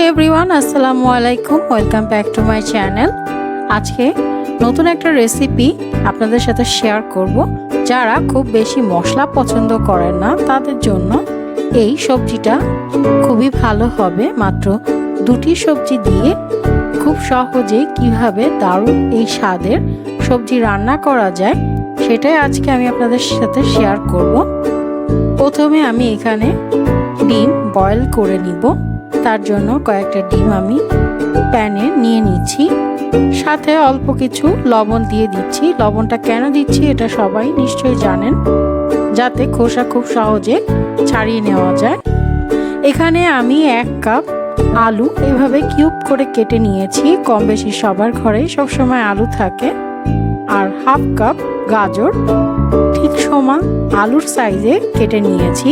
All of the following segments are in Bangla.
এভরিওয়ান, আসসালামু আলাইকুম। Welcome back to my channel. আজকে নতুন একটা রেসিপি আপনাদের সাথে শেয়ার করব। যারা খুব বেশি মশলা পছন্দ করেন না তাদের জন্য এই সবজিটা খুবই ভালো হবে। মাত্র দুটি সবজি দিয়ে খুব সহজেই কিভাবে দারুণ এই স্বাদের সবজি রান্না করা যায় সেটাই আজকে আমি আপনাদের সাথে শেয়ার করব। প্রথমে আমি এখানে ডিম বয়েল করে নিব। তার জন্য কয়েকটা ডিম আমি প্যানে নিয়ে নিচ্ছি, সাথে অল্প কিছু লবণ দিয়ে দিচ্ছি। লবণটা কেন দিচ্ছি এটা সবাই নিশ্চয়ই জানেন, যাতে খোসা খুব সহজে ছাড়িয়ে নেওয়া যায়। এখানে আমি 1 কাপ আলু এভাবে কিউব করে কেটে নিয়েছি। কম বেশি সবার ঘরেই সবসময় আলু থাকে। আর 1/2 কাপ গাজর ঠিক সমান আলুর সাইজে কেটে নিয়েছি।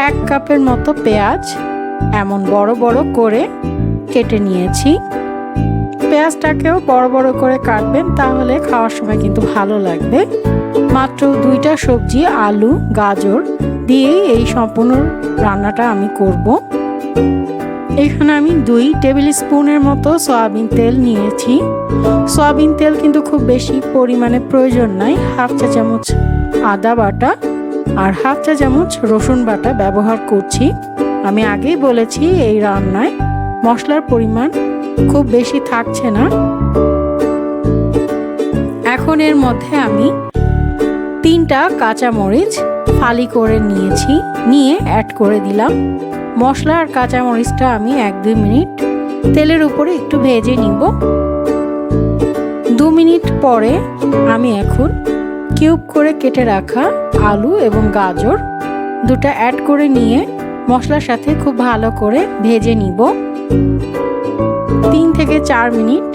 1 কাপের মতো পেঁয়াজ এমন বড় বড় করে কেটে নিয়েছি। পেঁয়াজটাকেও বড় বড় করে কাটবেন, তাহলে খাওয়ার সময় কিন্তু ভালো লাগবে। মাত্র 2টা সবজি আলু গাজর দিয়েই এই সম্পূর্ণ রান্নাটা আমি করব। এখানে আমি 2 টেবিল স্পুনের মতো সয়াবিন তেল নিয়েছি। সয়াবিন তেল কিন্তু খুব বেশি পরিমাণে প্রয়োজন নাই। 1/2 চা চামচ আদা বাটা আর 1/2 চা চামচ রসুন বাটা ব্যবহার করছি। আমি আগেই বলেছি এই রান্নায় মশলার পরিমাণ খুব বেশি থাকছে না। এখন এর মধ্যে আমি 3টা কাঁচামরিচ ফালি করে নিয়েছি, নিয়ে অ্যাড করে দিলাম। মশলা আর কাঁচামরিচটা আমি 1-2 মিনিট তেলের উপরে একটু ভেজে নিব। 2 মিনিট পরে আমি এখন কিউব করে কেটে রাখা আলু এবং গাজর দুটো অ্যাড করে নিয়ে মশলার সাথে খুব ভালো করে ভেজে নিব। 3 থেকে 4 মিনিট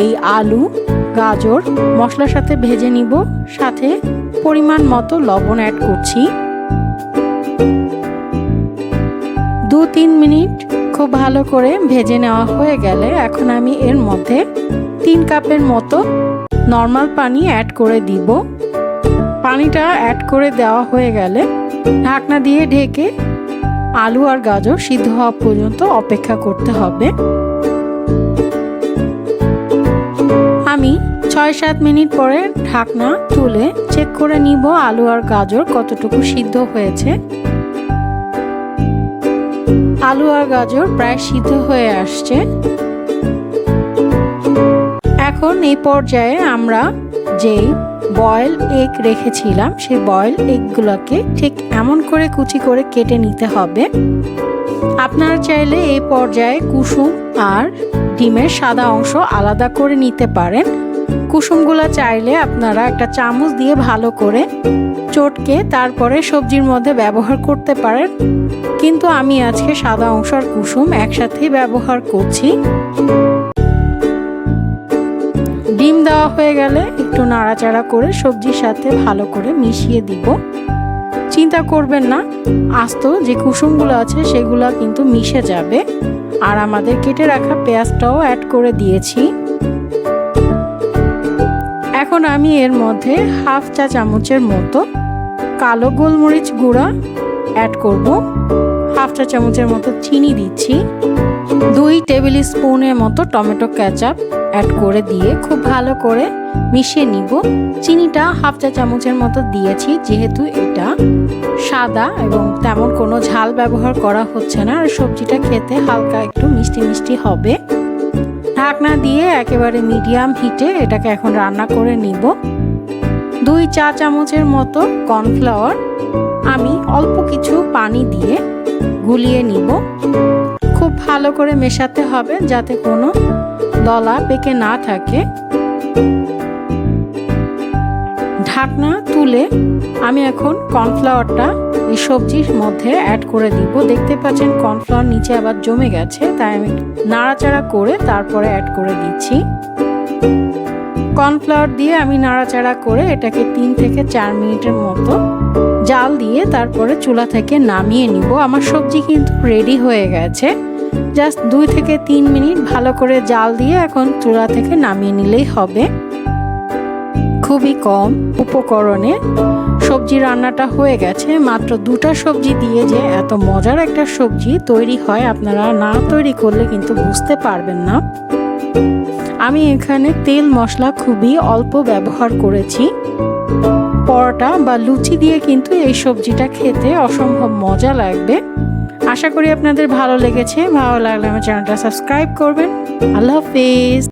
এই আলু গাজর মশলার সাথে ভেজে নিব, সাথে পরিমাণ মতো লবণ অ্যাড করছি। 2-3 মিনিট খুব ভালো করে ভেজে নেওয়া হয়ে গেলে এখন আমি এর মধ্যে 3 কাপের মতো নর্মাল পানি অ্যাড করে দিব। পানিটা অ্যাড করে দেওয়া হয়ে গেলে ঢাকনা দিয়ে ঢেকে আলু আর গাজর সিদ্ধ হওয়া পর্যন্ত অপেক্ষা করতে হবে। আমি 6-7 মিনিট পরে ঢাকনা তুলে চেক করে নিব আলু আর গাজর কতটুকু সিদ্ধ হয়েছে। আলু আর গাজর প্রায় সিদ্ধ হয়ে আসছে। এখন এই পর্যায়ে আমরা যেই বয়েল এগ রেখেছিলাম সেই বয়েল এগগুলোকে ঠিক এমন করে কুচি করে কেটে নিতে হবে। আপনারা চাইলে এই পর্যায়ে কুসুম আর ডিমের সাদা অংশ আলাদা করে নিতে পারেন। কুসুমগুলো চাইলে আপনারা একটা চামচ দিয়ে ভালো করে চটকে তারপরে সবজির মধ্যে ব্যবহার করতে পারেন, কিন্তু আমি আজকে সাদা অংশ আর কুসুম একসাথেই ব্যবহার করছি। ডিম দেওয়া হয়ে গেলে একটু নাড়াচাড়া করে সবজির সাথে ভালো করে মিশিয়ে দিব। চিন্তা করবেন না, আস্ত যে কুসুমগুলো আছে সেগুলো কিন্তু মিশে যাবে। আর আমাদের কেটে রাখা পেঁয়াজটাও অ্যাড করে দিয়েছি। এখন আমি এর মধ্যে 1/2 চা চামচের মতো কালো গোলমরিচ গুঁড়া অ্যাড করব। 1/2 চা চামচের মতো চিনি দিচ্ছি। 2 টেবিল স্পুনের মতো টমেটো কেচাপ অ্যাড করে দিয়ে খুব ভালো করে মিশিয়ে নিব। চিনিটা 1/2 চা চামচের মতো দিয়েছি, যেহেতু এটা সাদা এবং তেমন কোনো ঝাল ব্যবহার করা হচ্ছে না, আর সবজিটা খেতে হালকা একটু মিষ্টি মিষ্টি হবে। ঢাকনা দিয়ে একেবারে মিডিয়াম হিটে এটাকে এখন রান্না করে নিব। 2 চা চামচের মতো কর্নফ্লাওয়ার আমি অল্প কিছু পানি দিয়ে গুলিয়ে নিব। খুব ভালো করে মেশাতে হবে যাতে কোনো দলা পেকে না থাকে। ঢাকনা তুলে আমি এখন কর্নফ্লাওয়ারটা এই সবজির মধ্যে অ্যাড করে দিব। দেখতে পাচ্ছেন কর্নফ্লাওয়ার নিচে আবার জমে গেছে, তাই আমি নাড়াচাড়া করে তারপরে অ্যাড করে দিচ্ছি। কর্নফ্লাওয়ার দিয়ে আমি নাড়াচাড়া করে এটাকে 3 থেকে 4 মিনিটের মতো জাল দিয়ে তারপরে চুলা থেকে নামিয়ে নিব। আমার সবজি কিন্তু রেডি হয়ে গেছে। জাস্ট 2 থেকে 3 মিনিট ভালো করে জাল দিয়ে এখন চুলা থেকে নামিয়ে নিলেই হবে। খুবই কম উপকরণে সবজি রান্নাটা হয়ে গেছে। মাত্র 2টা সবজি দিয়ে যে এত মজার একটা সবজি তৈরি হয় আপনারা না তৈরি করলে কিন্তু বুঝতে পারবেন না। আমি এখানে তেল মশলা খুবই অল্প ব্যবহার করেছি। পরোটা বা লুচি দিয়ে কিন্তু এই সবজিটা খেতে অসম্ভব মজা লাগবে। আশা করি আপনাদের ভালো লেগেছে। ভালো লাগলে আমার চ্যানেলটা সাবস্ক্রাইব করবেন। আল্লাহ হাফেজ।